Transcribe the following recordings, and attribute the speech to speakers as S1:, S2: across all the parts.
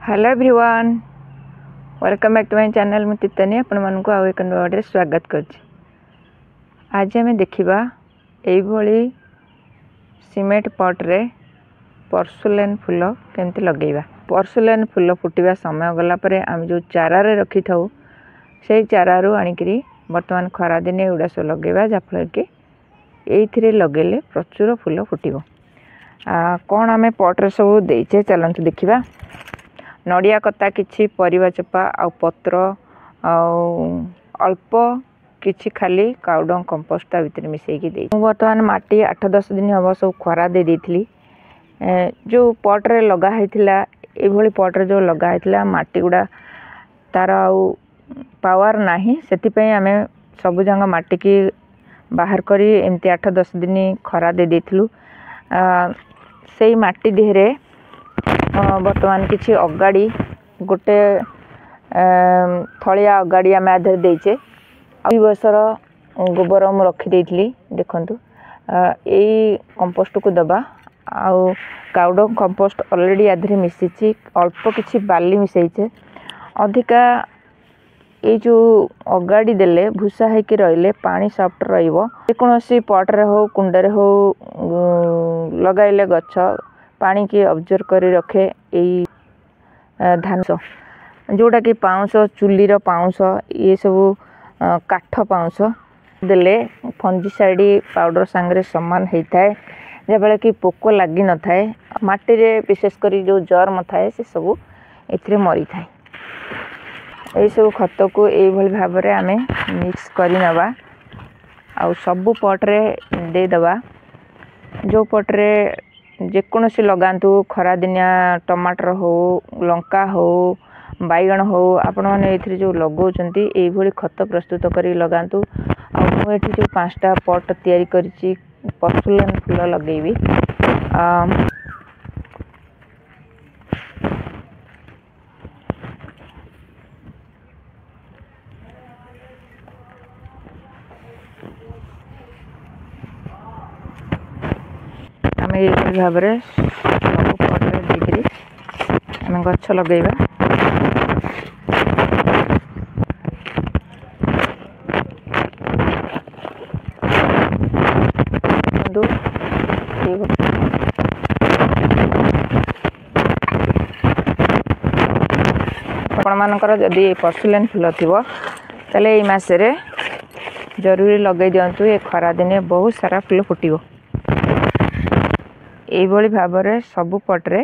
S1: Hello everyone, welcome back to my channel. मु तितनी आपण मानक आउ एक नुआडे स्वागत करछि। आज आम देखा यही सीमेंट पट रे पोर्सिलेन फूल केमती लगेगा। पोर्सिलेन फूल फुटिवा समय गला परे आम जो चारा रे रखी थाउ से चारारू आनिकरी वर्तमान खरा दिने एगुड़ा सब लगेगा, जहाँफल कि ये लगेले प्रचुर फूल फुटिबो। कौन आम पट्रे सब देचे चलतु देखा। नड़िया कता किछि परिवा चोपा आ पत्र अल्प किछि खाली काउडंग कंपोस्ट भितर मिसेकी दे। बर्तमान माटी 8-10 दिन हम सब खरा दे देथिली। जो पट्रे लगा हैथिला एभली पट्रे जो लगा हैथिला माटी गुडा तार पावर नाही, सेति पई आमे सब जंग माटी की बाहर करी एमती 8-10 दिन खरा दे देथिलु। सेई माटी देहरे बर्तमान किछि अगाड़ी गोटे थलिया अगाड़ी आम आधे देचे। 2 वर्षर गोबर मु रखी देइथिली। देखंतु यही कंपोस्ट को दबा आउ काउडंग कंपोस्ट ऑलरेडी आधे मिसिछि। अल्प किछि बाली मिसैछे। अधिका ये जो अगाड़ी देले भूसा होकर रहिले पानी सॉफ्ट रहिबो। जेकोसी पट रे हो कुंड रे हो लगाइले गछ पानी की ऑब्जर्व करी रखे। यही धान जोटा कि पाउंस चुलीर पाउंस ये सब काठ पाउंस देले फंजीसाइड पाउडर सांगरे समान होता है, जहाँ कि पोक लगी न थाए। माटी रे विशेषकर जो जर्म थाए से सब ए मरी थाए। यही सब खत को यही भाव में आम मिक्स करी नवा आ सबु पट्रे देदबा। जो पट्रे जेकोसी लगातु खरा दिनिया टमाटर हो लंका हो बैगण हो आपण मैंने जो लगाउछंती यही खत प्रस्तुत करी लगातु। आ जो 5टा पट तैयारी करिछि पोर्सिलेन फूल लगेबी। आम ये भाव में सब पट्रे देकरी आम गछ लगेबा। आपण मानकर जदि पोर्सिलेन फूल थिबो तले ए मासरे जरूरी लगे दियंतु। ए खरा दिने बहुत सारा फूल फुटिबो। यही भाव में सबु पट्रे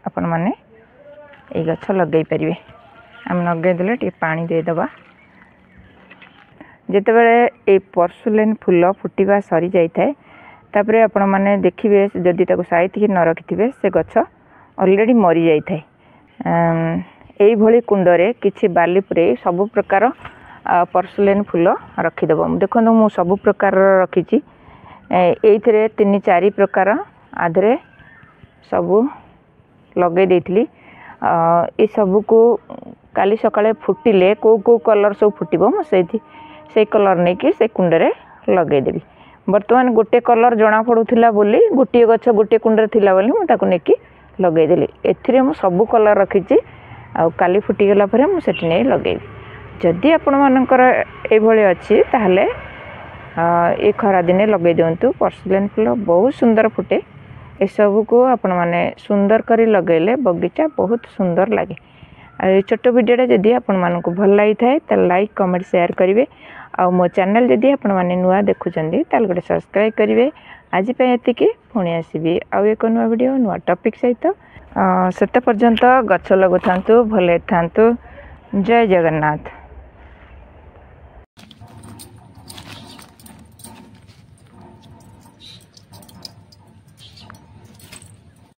S1: आपण मैंने ये गछ लगे पारे। आम लगेदे टे पानी देदबा। जिते बड़े ये पोर्सिलेन फूल फुटिबा सरी जाए तापरे आपण मैंने देखिए जदि ताको साइति न रखिथे से गछ ऑलरेडी मरी जाए। यही भली कुंडरे किछि बाली पुरे सबु प्रकार पोर्सिलेन फूल रखिदेव। देखो मु सबु प्रकार रखी ये 3-4 प्रकार आधे सबू लगे देथिली। ये सबू को काली सकाळे फुटिले को कलर सब फुटिबो मु से कलर नहीं कि से कुंडरे लगे देबी। वर्तमान गोटे कलर जना पड़ुथिला बोली गोटे गछ गोटे कुंडरे थिला बोली मु ताको नेकी लगे देली। एथिरे मु सबू कलर रखिछि आ काली फुटी गला परे मु सेठी नै लगेबी। जदि आपण मानकर ए भली अछि ताहले ए खरा दिने लगे दियंतु। पोर्सिलेन फूल बहुत सुंदर फुटे। ए सब को आपण माने सुंदर करी लगेले बगीचा बहुत सुंदर लगे। आ छोट वीडियो जदि आपण मानकु भल लागि थाए त लाइक कमेंट शेयर करिवे। आ मो चैनल जदि आपण माने नुआ देखुचंदी ताल गोटे सब्सक्राइब करिवे। आज पे एतिकी पुणी आसीबी आ एक नुआ वीडियो नुआ टॉपिक सहित। सेते पर्यंत गछ लगुथांतु भले थांतु। जय जगन्नाथ।